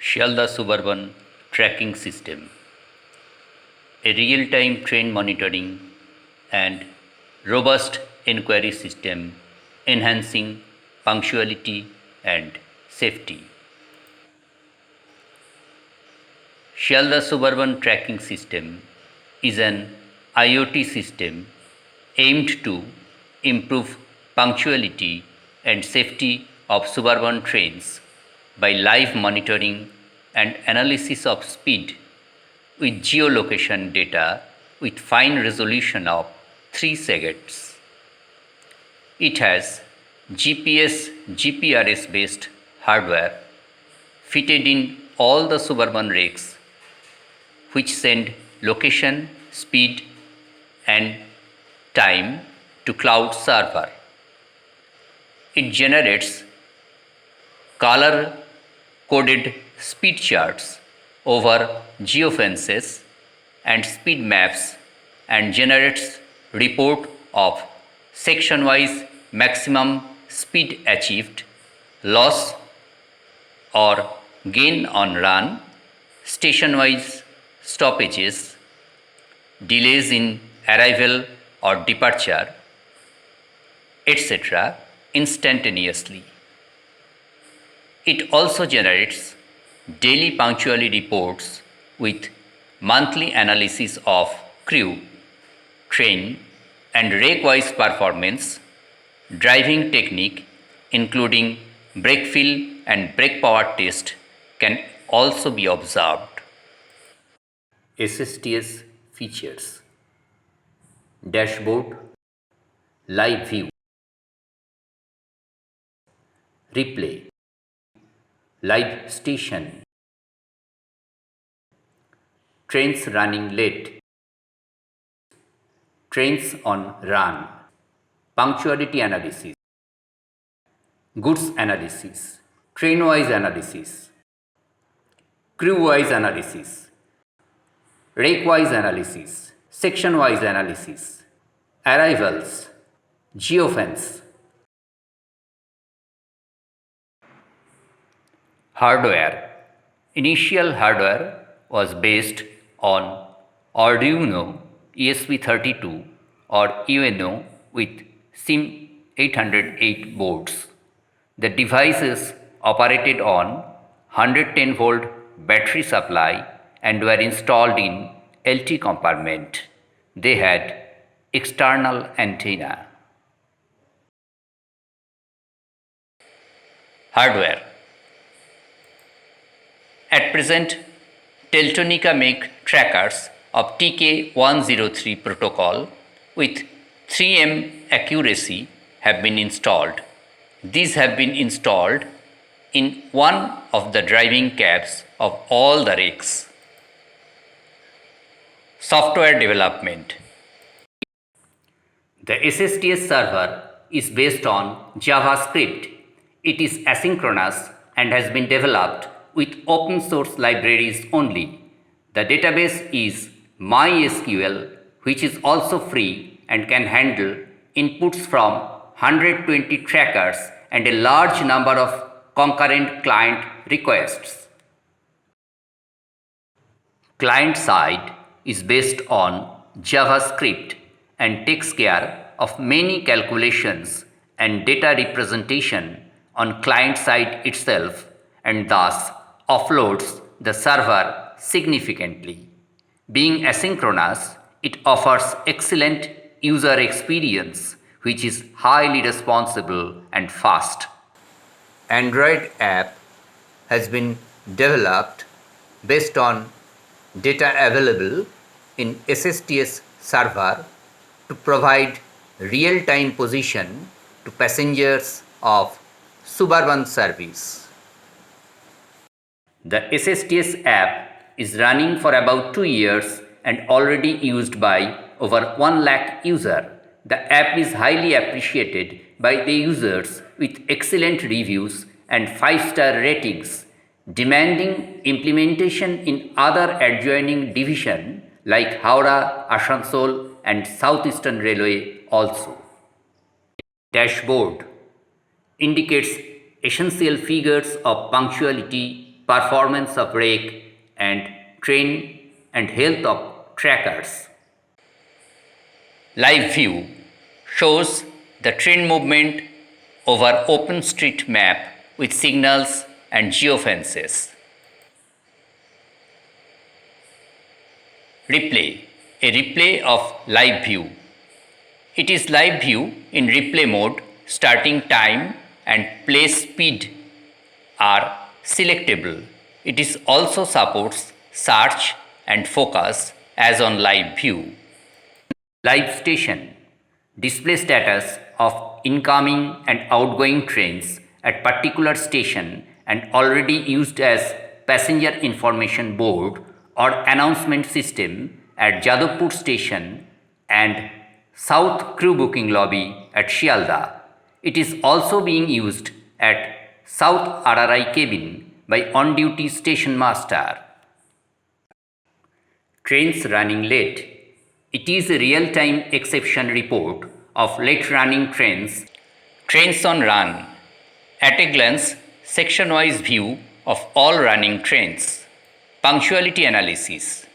Shialda Suburban Tracking System, a real-time train monitoring and robust inquiry system enhancing punctuality and safety. Shialda Suburban Tracking System is an IoT system aimed to improve punctuality and safety of suburban trains by live monitoring and analysis of speed with geolocation data with fine resolution of 3 seconds. It has GPS GPRS based hardware fitted in all the suburban rakes which send location, speed and time to cloud server. It generates color coded speed charts over geofences and speed maps and generates report of section wise maximum speed achieved, loss or gain on run, station wise stoppages, delays in arrival or departure, etc. instantaneously. It also generates daily punctuality reports with monthly analysis of crew, train and rake-wise performance, driving technique including brake feel and brake power test can also be observed. SSTS features: dashboard, live view, replay, live station, trains running late, trains on run, punctuality analysis, goods analysis, train-wise analysis, crew-wise analysis, rake-wise analysis, section-wise analysis, arrivals, geofence. Hardware. Initial hardware was based on Arduino ESP32 or UNO with SIM808 boards. The devices operated on 110 volt battery supply and were installed in LT compartment. They had external antenna. Hardware. At present, Teltonika make trackers of TK103 protocol with 3M accuracy have been installed. These have been installed in one of the driving cabs of all the rakes. Software development. The SSTS server is based on JavaScript. It is asynchronous and has been developed with open source libraries only. The database is MySQL, which is also free and can handle inputs from 120 trackers and a large number of concurrent client requests. Client side is based on JavaScript and takes care of many calculations and data representation on client side itself and thus offloads the server significantly. Being asynchronous, it offers excellent user experience which is highly responsive and fast. Android app has been developed based on data available in SSTS server to provide real-time position to passengers of suburban service. The SSTS app is running for about 2 years and already used by over 1 lakh users. The app is highly appreciated by the users with excellent reviews and 5-star ratings, demanding implementation in other adjoining divisions like Howrah, Asansol and Southeastern Railway also. Dashboard indicates essential figures of punctuality performance of rake and train and health of trackers. Live view shows the train movement over OpenStreetMap with signals and geofences. Replay, a replay of live view. It is live view in replay mode. Starting time and play speed are selectable. It is also supports search and focus as on live view. Live station display status of incoming and outgoing trains at particular station and already used as passenger information board or announcement system at Jadavpur station and South Crew Booking Lobby at Shialda. It is also being used at South RRI cabin by on-duty station master. Trains running late. It is a real-time exception report of late-running trains. Trains on run. At a glance, section-wise view of all running trains. Punctuality analysis.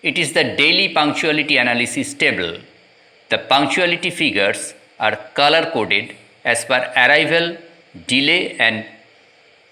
It is the daily punctuality analysis table. The punctuality figures are color-coded as per arrival, delay and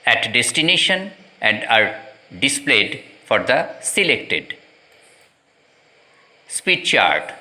at destination and are displayed for the selected. Speed chart.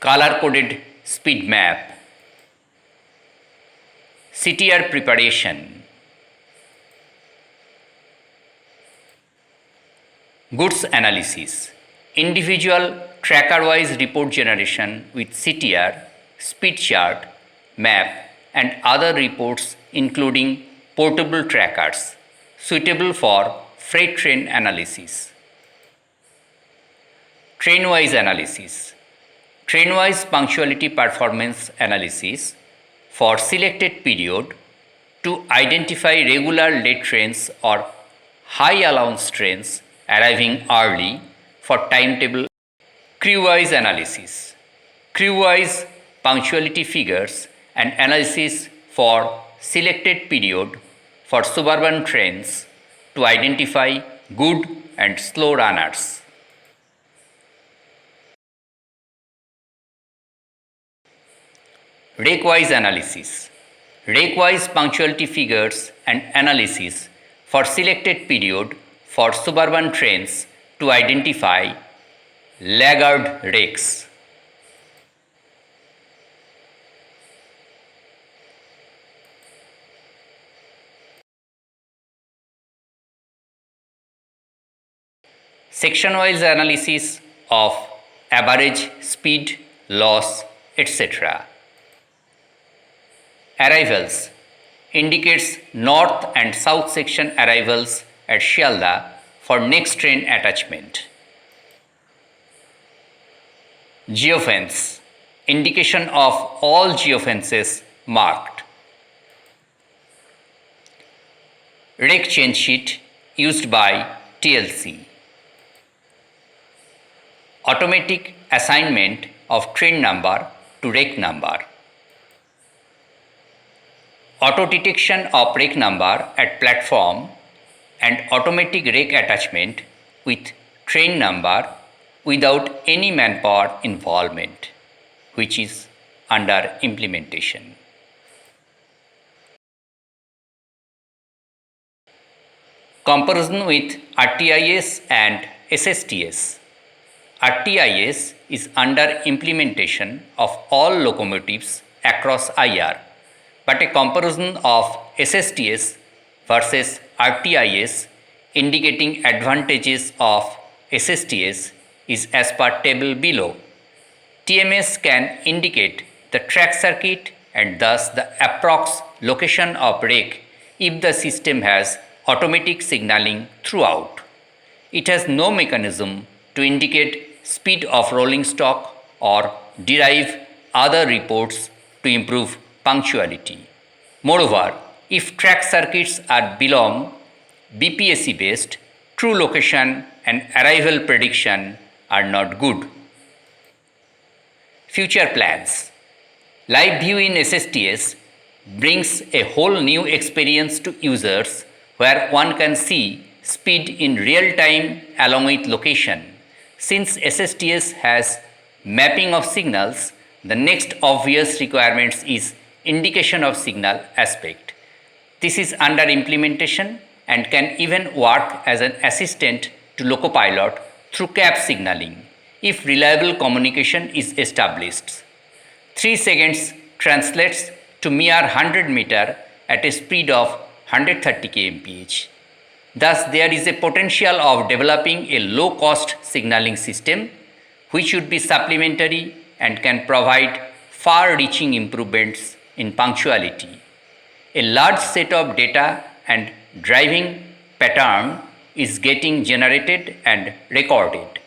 Color-coded speed map. CTR preparation. Goods analysis. Individual tracker-wise report generation with CTR, speed chart, map and other reports including portable trackers suitable for freight train analysis. Train-wise analysis. Train-wise punctuality performance analysis for selected period to identify regular late trains or high allowance trains arriving early for timetable. Crew-wise analysis. Crew-wise punctuality figures and analysis for selected period for suburban trains to identify good and slow runners. Rake-wise analysis. Rake-wise punctuality figures and analysis for selected period for suburban trains to identify laggard rakes. Section-wise analysis of average speed, loss, etc. Arrivals indicates north and south section arrivals at Shialda for next train attachment. Geofence indication of all geofences marked. Rake change sheet used by TLC. Automatic assignment of train number to rake number. Auto detection of rake number at platform and automatic rake attachment with train number without any manpower involvement, which is under implementation. Comparison with RTIS and SSTS. RTIS is under implementation of all locomotives across IR, but a comparison of SSTS versus RTIS indicating advantages of SSTS is as per table below. TMS can indicate the track circuit and thus the approx location of rake if the system has automatic signaling throughout. It has no mechanism to indicate speed of rolling stock or derive other reports to improve punctuality. Moreover, if track circuits are belong BPSC based, true location and arrival prediction are not good. Future plans. Live view in SSTS brings a whole new experience to users where one can see speed in real time along with location. Since SSTS has mapping of signals, the next obvious requirement is indication of signal aspect. This is under implementation and can even work as an assistant to Locopilot through CAP signaling if reliable communication is established. 3 seconds translates to mere 100 meter at a speed of 130 kmph. Thus, there is a potential of developing a low-cost signaling system which would be supplementary and can provide far-reaching improvements in punctuality. A large set of data and driving pattern is getting generated and recorded.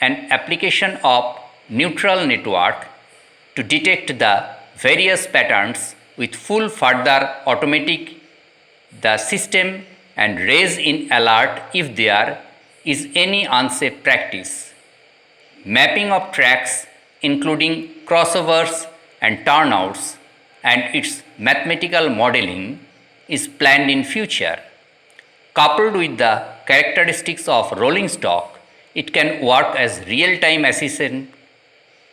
An application of neural network to detect the various patterns with full further automatic the system and raise in alert if there is any unsafe practice. Mapping of tracks including crossovers and turnouts and its mathematical modeling is planned in future. Coupled with the characteristics of rolling stock, it can work as real-time assistant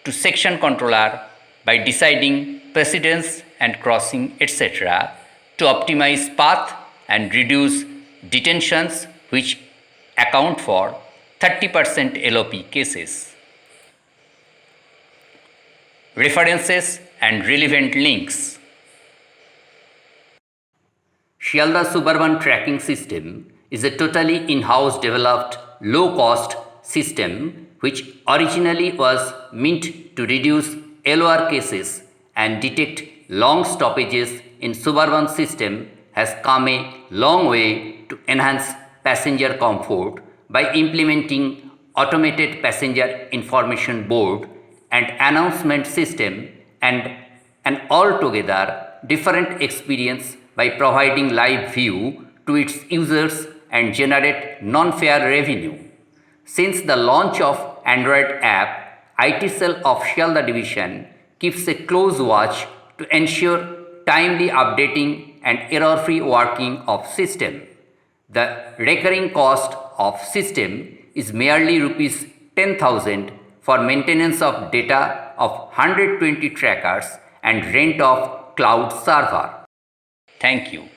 to section controller by deciding precedence and crossing etc. to optimize path and reduce detentions which account for 30% LOP cases. References and relevant links. Shialdah Suburban Tracking System is a totally in-house developed low-cost system which originally was meant to reduce LOR cases and detect long stoppages in suburban system has come a long way to enhance passenger comfort by implementing automated passenger information board and announcement system and an altogether different experience by providing live view to its users and generate non-fare revenue. Since the launch of Android app, IT cell of Shialdah division keeps a close watch to ensure timely updating and error-free working of system. The recurring cost of system is merely rupees 10,000 for maintenance of data of 120 trackers and rent of cloud server. Thank you.